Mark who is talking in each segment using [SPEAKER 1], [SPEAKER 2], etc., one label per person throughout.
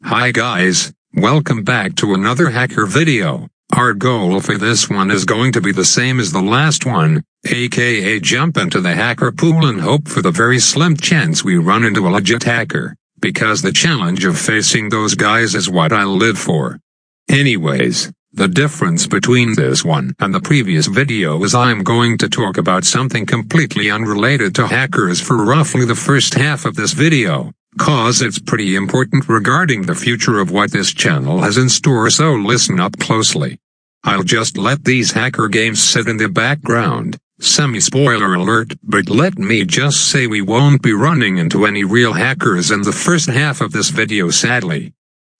[SPEAKER 1] Hi guys, welcome back to another hacker video. Our goal for this one is going to be the same as the last one, aka jump into the hacker pool and hope for the very slim chance we run into a legit hacker, because the challenge of facing those guys is what I live for. Anyways, the difference between this one and the previous video is I'm going to talk about something completely unrelated to hackers for roughly the first half of this video, cause it's pretty important regarding the future of what this channel has in store, so listen up closely. I'll just let these hacker games sit in the background, semi-spoiler alert, but let me just say we won't be running into any real hackers in the first half of this video, sadly.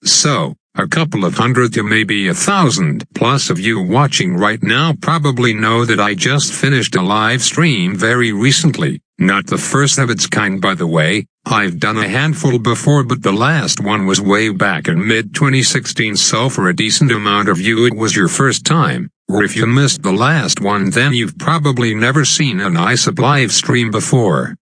[SPEAKER 1] So, a couple of hundred to maybe 1,000 plus of you watching right now probably know that I just finished a live stream very recently, not the first of its kind by the way. I've done a handful before, but the last one was way back in mid-2016, so for a decent amount of you it was your first time, or if you missed the last one then you've probably never seen an ISAB live stream before.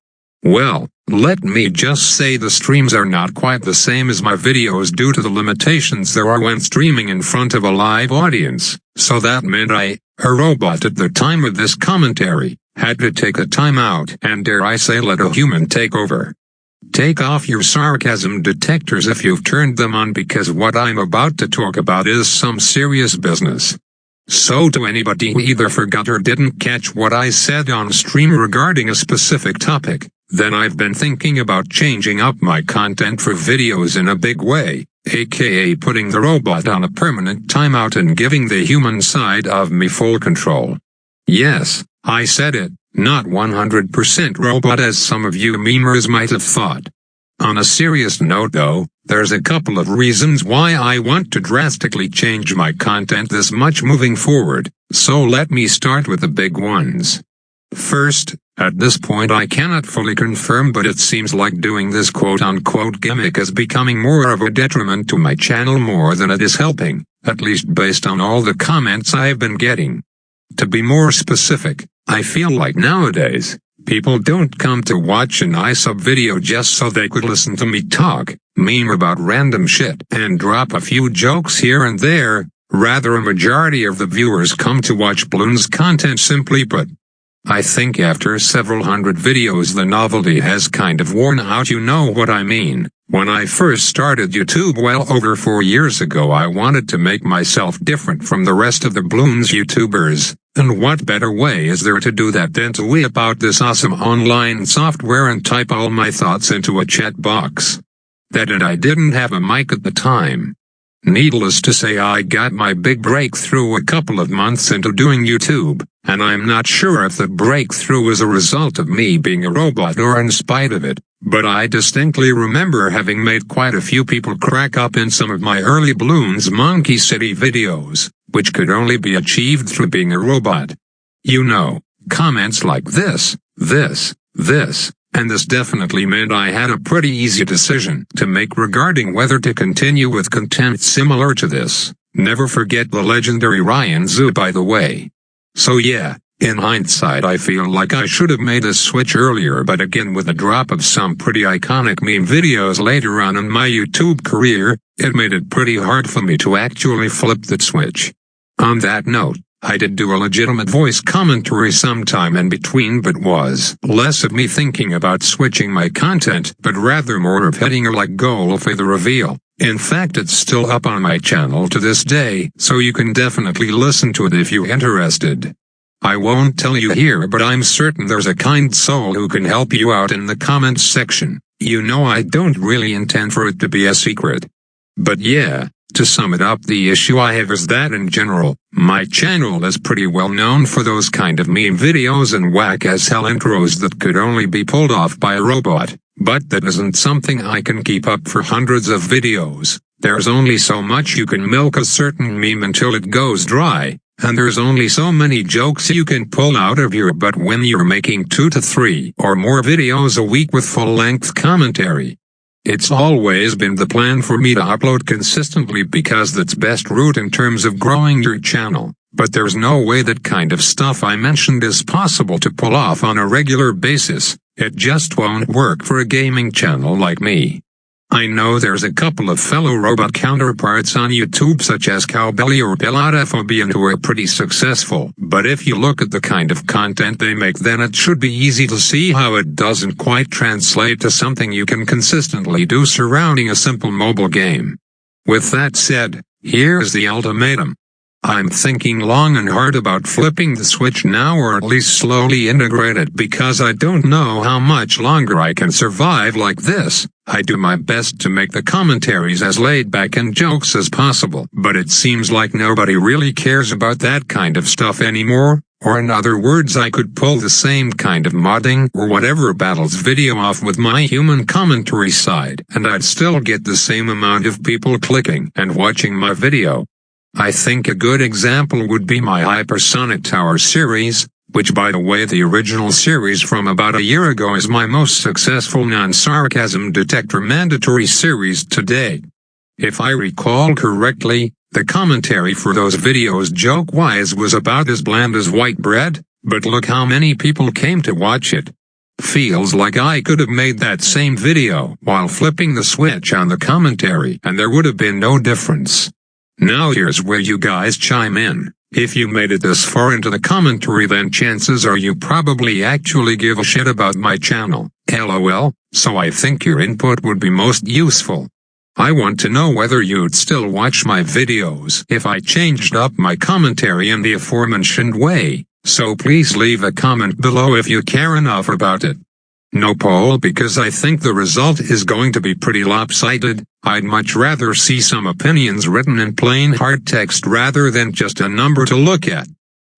[SPEAKER 1] Well, let me just say the streams are not quite the same as my videos due to the limitations there are when streaming in front of a live audience, so that meant a robot at the time of this commentary, had to take a time out and dare I say let a human take over. Take off your sarcasm detectors if you've turned them on, because what I'm about to talk about is some serious business. So to anybody who either forgot or didn't catch what I said on stream regarding a specific topic, then I've been thinking about changing up my content for videos in a big way, aka putting the robot on a permanent timeout and giving the human side of me full control. Yes, I said it, not 100% robot as some of you memers might have thought. On a serious note though, there's a couple of reasons why I want to drastically change my content this much moving forward, so let me start with the big ones. First, at this point I cannot fully confirm, but it seems like doing this quote-unquote gimmick is becoming more of a detriment to my channel more than it is helping, at least based on all the comments I've been getting. To be more specific, I feel like nowadays, people don't come to watch an ISAB video just so they could listen to me talk, meme about random shit, and drop a few jokes here and there. Rather, a majority of the viewers come to watch Bloons content, simply put. I think after several hundred videos the novelty has kind of worn out, you know what I mean. When I first started YouTube well over 4 years ago, I wanted to make myself different from the rest of the Bloons YouTubers, and what better way is there to do that than to whip out this awesome online software and type all my thoughts into a chat box. That, and I didn't have a mic at the time. Needless to say, I got my big breakthrough a couple of months into doing YouTube, and I'm not sure if the breakthrough was a result of me being a robot or in spite of it, but I distinctly remember having made quite a few people crack up in some of my early Bloons Monkey City videos, which could only be achieved through being a robot. You know, comments like this, and this definitely meant I had a pretty easy decision to make regarding whether to continue with content similar to this. Never forget the legendary Ryan Zoo, by the way. So yeah, in hindsight I feel like I should have made a switch earlier, but again with the drop of some pretty iconic meme videos later on in my YouTube career, it made it pretty hard for me to actually flip that switch. On that note, I did do a legitimate voice commentary sometime in between, but was less of me thinking about switching my content, but rather more of hitting a like goal for the reveal. In fact, it's still up on my channel to this day, so you can definitely listen to it if you're interested. I won't tell you here, but I'm certain there's a kind soul who can help you out in the comments section. You know I don't really intend for it to be a secret. But yeah, to sum it up, the issue I have is that in general, my channel is pretty well known for those kind of meme videos and whack-as-hell intros that could only be pulled off by a robot, but that isn't something I can keep up for hundreds of videos. There's only so much you can milk a certain meme until it goes dry, and there's only so many jokes you can pull out of your butt when you're making 2 to 3 or more videos a week with full-length commentary. It's always been the plan for me to upload consistently because that's best route in terms of growing your channel, but there's no way that kind of stuff I mentioned is possible to pull off on a regular basis. It just won't work for a gaming channel like me. I know there's a couple of fellow robot counterparts on YouTube such as Cowbelly or Pilotophobia who are pretty successful, but if you look at the kind of content they make, then it should be easy to see how it doesn't quite translate to something you can consistently do surrounding a simple mobile game. With that said, here's the ultimatum. I'm thinking long and hard about flipping the switch now, or at least slowly integrate it, because I don't know how much longer I can survive like this. I do my best to make the commentaries as laid back and jokes as possible, but it seems like nobody really cares about that kind of stuff anymore. Or in other words, I could pull the same kind of modding or whatever battles video off with my human commentary side, and I'd still get the same amount of people clicking and watching my video. I think a good example would be my Hypersonic Tower series, which by the way the original series from about a year ago is my most successful non-sarcasm detector mandatory series to date. If I recall correctly, the commentary for those videos joke-wise was about as bland as white bread, but look how many people came to watch it. Feels like I could have made that same video while flipping the switch on the commentary and there would have been no difference. Now here's where you guys chime in. If you made it this far into the commentary, then chances are you probably actually give a shit about my channel. LOL, so I think your input would be most useful. I want to know whether you'd still watch my videos if I changed up my commentary in the aforementioned way, so please leave a comment below if you care enough about it. No poll because I think the result is going to be pretty lopsided. I'd much rather see some opinions written in plain hard text rather than just a number to look at.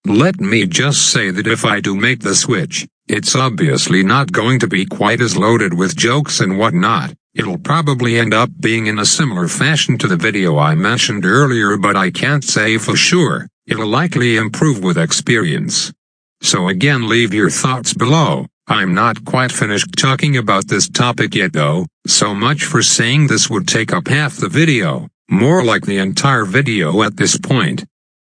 [SPEAKER 1] Let me just say that if I do make the switch, it's obviously not going to be quite as loaded with jokes and whatnot. It'll probably end up being in a similar fashion to the video I mentioned earlier, but I can't say for sure. It'll likely improve with experience. So again, leave your thoughts below. I'm not quite finished talking about this topic yet though, so much for saying this would take up half the video, more like the entire video at this point.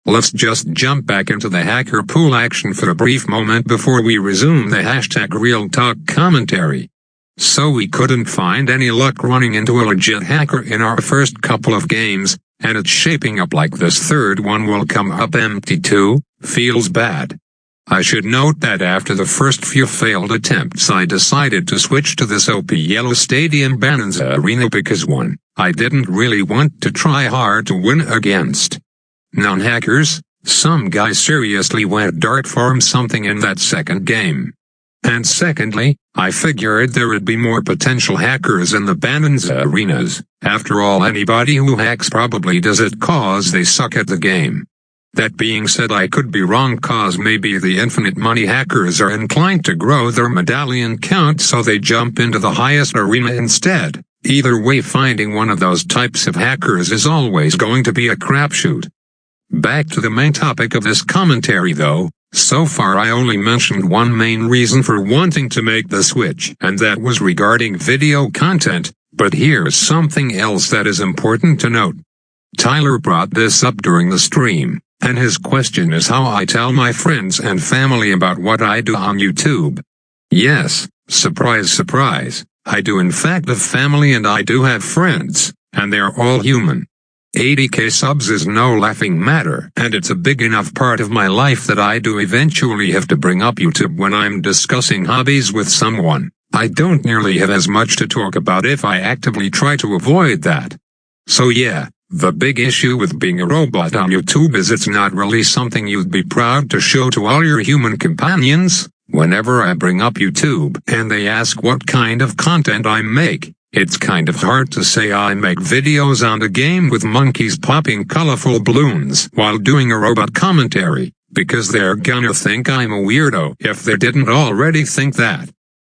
[SPEAKER 1] Let's just jump back into the hacker pool action for a brief moment before we resume the hashtag Real Talk commentary. So we couldn't find any luck running into a legit hacker in our first couple of games, and it's shaping up like this third one will come up empty too. Feels bad. I should note that after the first few failed attempts I decided to switch to this OP yellow stadium bonanza arena because 1, I didn't really want to try hard to win against non-hackers. Some guy seriously went dart farm something in that second game. And secondly, I figured there would be more potential hackers in the bonanza arenas. After all, anybody who hacks probably does it cause they suck at the game. That being said, I could be wrong, cause maybe the infinite money hackers are inclined to grow their medallion count so they jump into the highest arena instead. Either way, finding one of those types of hackers is always going to be a crapshoot. Back to the main topic of this commentary though. So far I only mentioned one main reason for wanting to make the switch, and that was regarding video content, but here's something else that is important to note. Tyler brought this up during the stream, and his question is how I tell my friends and family about what I do on YouTube. Yes, surprise surprise, I do in fact have family and I do have friends, and they're all human. 80k subs is no laughing matter, and it's a big enough part of my life that I do eventually have to bring up YouTube when I'm discussing hobbies with someone. I don't nearly have as much to talk about if I actively try to avoid that. So yeah, the big issue with being a robot on YouTube is it's not really something you'd be proud to show to all your human companions. Whenever I bring up YouTube and they ask what kind of content I make, it's kind of hard to say I make videos on the game with monkeys popping colorful balloons while doing a robot commentary, because they're gonna think I'm a weirdo if they didn't already think that.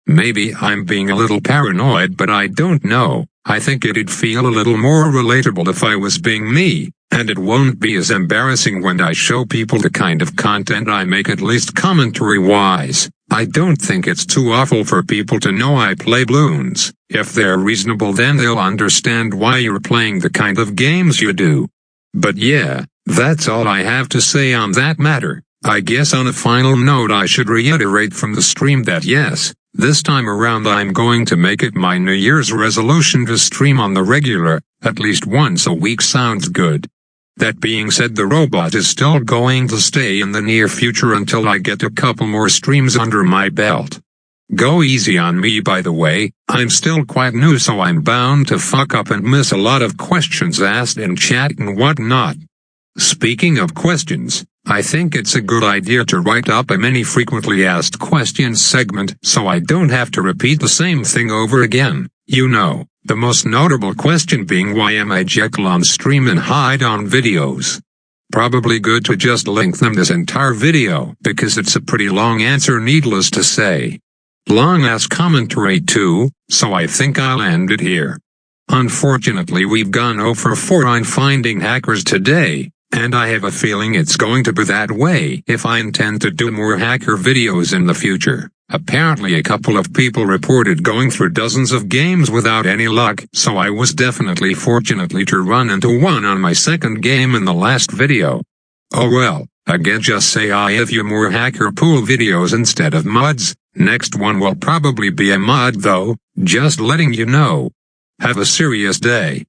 [SPEAKER 1] Maybe I'm being a little paranoid, but I don't know. I think it'd feel a little more relatable if I was being me, and it won't be as embarrassing when I show people the kind of content I make, at least commentary-wise. I don't think it's too awful for people to know I play Bloons. If they're reasonable, then they'll understand why you're playing the kind of games you do. But yeah, that's all I have to say on that matter. I guess on a final note I should reiterate from the stream that yes, This time around I'm going to make it my New Year's resolution to stream on the regular, at least once a week. Sounds good. That being said, the robot is still going to stay in the near future until I get a couple more streams under my belt. Go easy on me, by the way. I'm still quite new, so I'm bound to fuck up and miss a lot of questions asked in chat and whatnot. Speaking of questions, I think it's a good idea to write up a mini frequently asked questions segment so I don't have to repeat the same thing over again. You know, the most notable question being, why am I Jekyll on stream and Hyde on videos? Probably good to just link them this entire video because it's a pretty long answer, needless to say. Long ass commentary too, so I think I'll end it here. Unfortunately, we've gone 0 for 4 on finding hackers today, and I have a feeling it's going to be that way if I intend to do more hacker videos in the future. Apparently a couple of people reported going through dozens of games without any luck, so I was definitely fortunately to run into one on my second game in the last video. Oh well, again just say I have you more hacker pool videos instead of mods. Next one will probably be a mod though, just letting you know. Have a serious day.